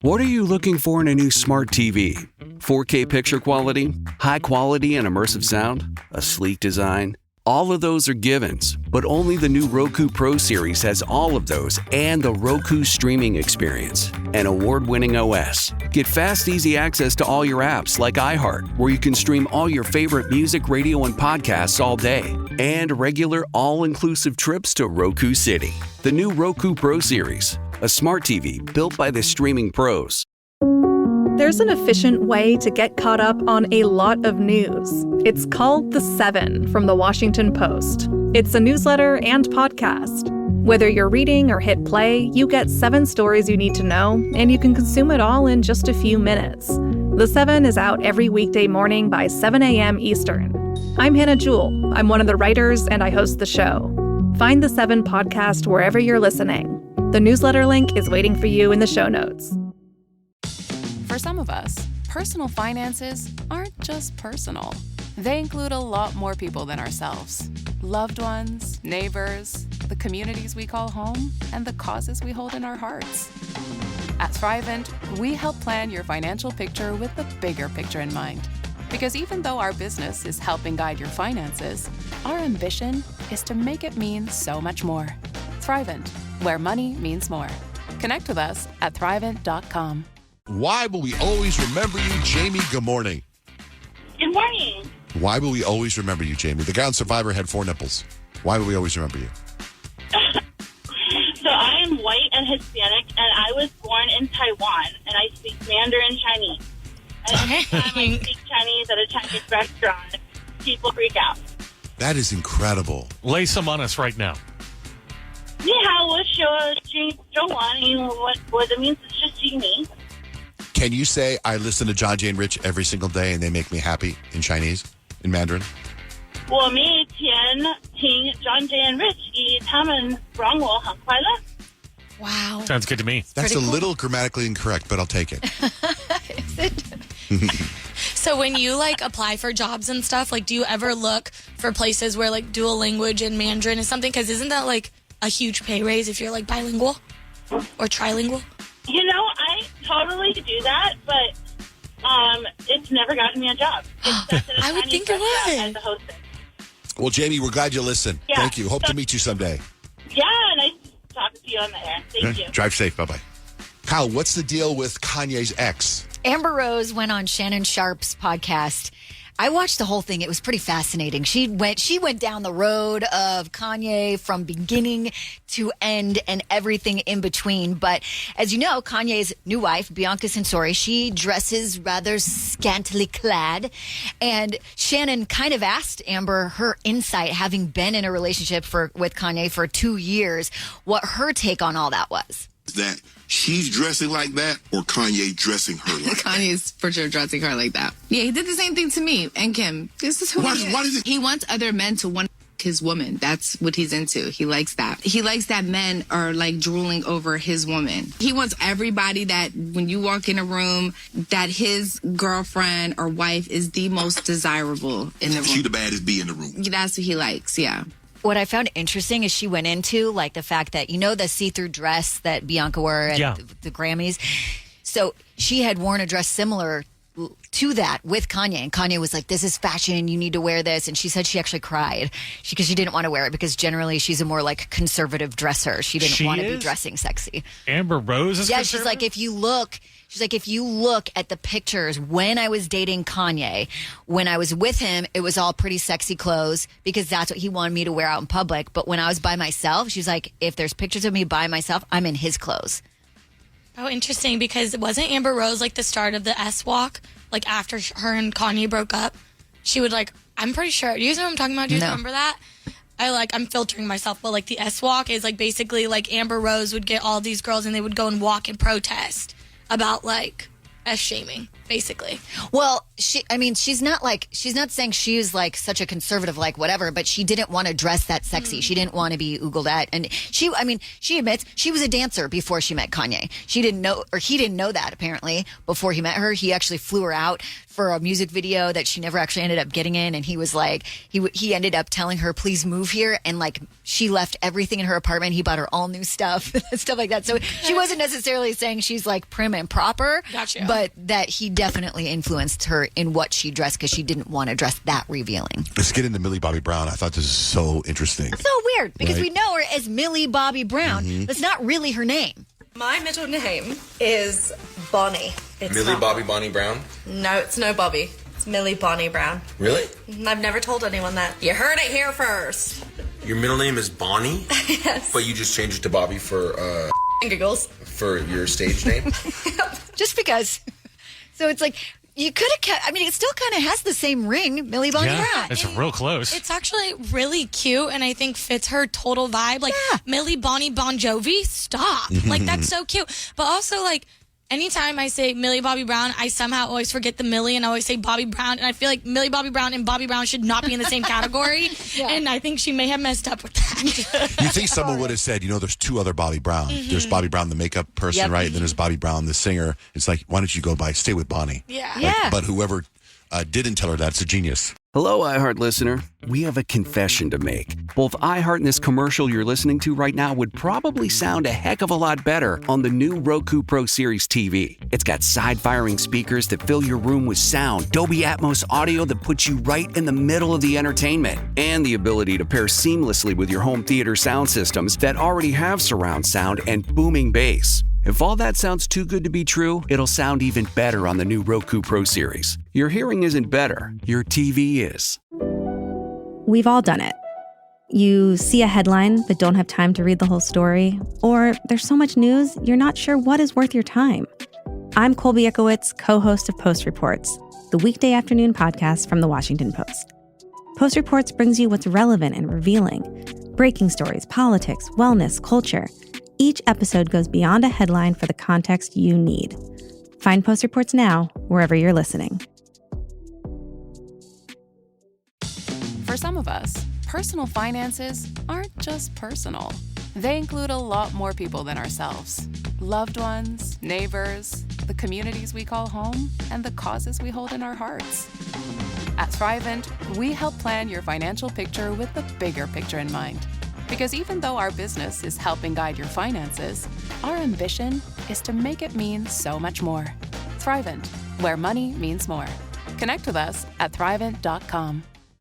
What are you looking for in a new smart TV? 4K picture quality, high quality and immersive sound, a sleek design? All of those are givens, but only the new Roku Pro Series has all of those and the Roku streaming experience, an award-winning OS. Get fast, easy access to all your apps like iHeart, where you can stream all your favorite music, radio, and podcasts all day, and regular all-inclusive trips to Roku City. The new Roku Pro Series, a smart TV built by the streaming pros. There's an efficient way to get caught up on a lot of news. It's called The Seven from The Washington Post. It's a newsletter and podcast. Whether you're reading or hit play, you get 7 stories you need to know, and you can consume it all in just a few minutes. The Seven is out every weekday morning by 7 a.m. Eastern. I'm Hannah Jewell. I'm one of the writers, and I host the show. Find The Seven podcast wherever you're listening. The newsletter link is waiting for you in the show notes. For some of us, personal finances aren't just personal. They include a lot more people than ourselves. Loved ones, neighbors, the communities we call home, and the causes we hold in our hearts. At Thrivent, we help plan your financial picture with the bigger picture in mind. Because even though our business is helping guide your finances, our ambition is to make it mean so much more. Thrivent, where money means more. Connect with us at Thrivent.com. Why will we always remember you, Jamie? Good morning. Good morning. Why will we always remember you, Jamie? The guy on Survivor had 4 nipples. Why will we always remember you? So I am white and Hispanic, and I was born in Taiwan, and I speak Mandarin Chinese. And every time I speak Chinese at a Chinese restaurant, people freak out. That is incredible. Lay some on us right now. 你好，我说中文，因为我的名字是吉米。 Can you say, I listen to John, Jay, and Rich every single day and they make me happy in Chinese, in Mandarin? 我每天听 John, Jay, and Rich， 他们让我很快乐。 Wow. Sounds good to me. That's a little grammatically incorrect, but I'll take it. Is it? So when you apply for jobs and stuff, do you ever look for places where dual language and Mandarin is something? Because isn't that a huge pay raise if you're bilingual or trilingual? You know, I totally do that, but it's never gotten me a job. I would think it would. As a hostess. Well, Jamie, we're glad you listened. Yeah. Thank you. Hope to meet you someday. Yeah, nice talking to you on the air. Thank you. Drive safe. Bye-bye. Kyle, what's the deal with Kanye's ex? Amber Rose went on Shannon Sharp's podcast. I watched the whole thing. It was pretty fascinating. She went down the road of Kanye from beginning to end and everything in between. But as you know, Kanye's new wife, Bianca Censori, she dresses rather scantily clad. And Shannon kind of asked Amber her insight, having been in a relationship with Kanye for 2 years, what her take on all that was. That she's dressing like that or Kanye dressing her like Kanye's for sure dressing her like that. Yeah, he did the same thing to me and Kim. This is who he is. Why does it? He wants other men to want his woman. That's what he's into. He likes that. He likes that men are drooling over his woman. He wants everybody that when you walk in a room that his girlfriend or wife is the most desirable in the room. She the baddest bee in the room. That's what he likes, yeah. What I found interesting is she went into the fact that, the see-through dress that Bianca wore at the Grammys. So she had worn a dress similar to that with Kanye. And Kanye was like, this is fashion. You need to wear this. And she said she actually cried because she didn't want to wear it because generally she's a more conservative dresser. She didn't want to be dressing sexy. Amber Rose is she's like, if you look at the pictures when I was dating Kanye, when I was with him, it was all pretty sexy clothes because that's what he wanted me to wear out in public. But when I was by myself, she's like, if there's pictures of me by myself, I'm in his clothes. Oh, interesting, because wasn't Amber Rose the start of the S-Walk? After her and Kanye broke up, she would I'm pretty sure. Do you know what I'm talking about? Do you remember that? I'm filtering myself, but the S-Walk is basically Amber Rose would get all these girls and they would go and walk and protest about shaming, basically. Well, she's not saying she is like such a conservative, like whatever, but she didn't want to dress that sexy. She didn't want to be oogled at. And she admits she was a dancer before she met Kanye. He didn't know that apparently before he met her. He actually flew her out for a music video that she never actually ended up getting in. And he was like, he ended up telling her, please move here. And like, she left everything in her apartment. He bought her all new stuff, stuff like that. So she wasn't necessarily saying she's like prim and proper. Gotcha. But that he definitely influenced her in what she dressed because she didn't want to dress that revealing. Let's get into Millie Bobby Brown. I thought this is so interesting. So weird because we know her as Millie Bobby Brown. That's not really her name. My middle name is Bonnie. It's Millie Bobby Bonnie Brown? No, it's no Bobby. It's Millie Bonnie Brown. Really? I've never told anyone that. You heard it here first. Your middle name is Bonnie? Yes. But you just changed it to Bobby for giggles. For your stage name? Just because. So it's like, you could have kept, it still kind of has the same ring, Millie Bobby Brown. It's real close. It's actually really cute and I think fits her total vibe. Like, Millie Bonnie Bon Jovi, stop. Like, that's so cute. But also, like, anytime I say Millie Bobby Brown, I somehow always forget the Millie and I always say Bobby Brown. And I feel like Millie Bobby Brown and Bobby Brown should not be in the same category. And I think she may have messed up with that. You think someone would have said, there's two other Bobby Brown. There's Bobby Brown, the makeup person, right? And then there's Bobby Brown, the singer. It's like, why don't you stay with Bonnie? Yeah. But whoever didn't tell her that's a genius. Hello, iHeart listener. We have a confession to make. Both iHeart and this commercial you're listening to right now would probably sound a heck of a lot better on the new Roku Pro Series TV. It's got side-firing speakers that fill your room with sound, Dolby Atmos audio that puts you right in the middle of the entertainment, and the ability to pair seamlessly with your home theater sound systems that already have surround sound and booming bass. If all that sounds too good to be true, it'll sound even better on the new Roku Pro Series. Your hearing isn't better, your TV is. We've all done it. You see a headline but don't have time to read the whole story, or there's so much news you're not sure what is worth your time. I'm Colby Ekowitz, co-host of Post Reports, the weekday afternoon podcast from The Washington Post. Post Reports brings you what's relevant and revealing. Breaking stories, politics, wellness, culture. Each episode goes beyond a headline for the context you need. Find Post Reports now, wherever you're listening. For some of us, personal finances aren't just personal. They include a lot more people than ourselves. Loved ones, neighbors, the communities we call home, and the causes we hold in our hearts. At Thrivent, we help plan your financial picture with the bigger picture in mind. Because even though our business is helping guide your finances, our ambition is to make it mean so much more. Thrivent, where money means more. Connect with us at Thrivent.com.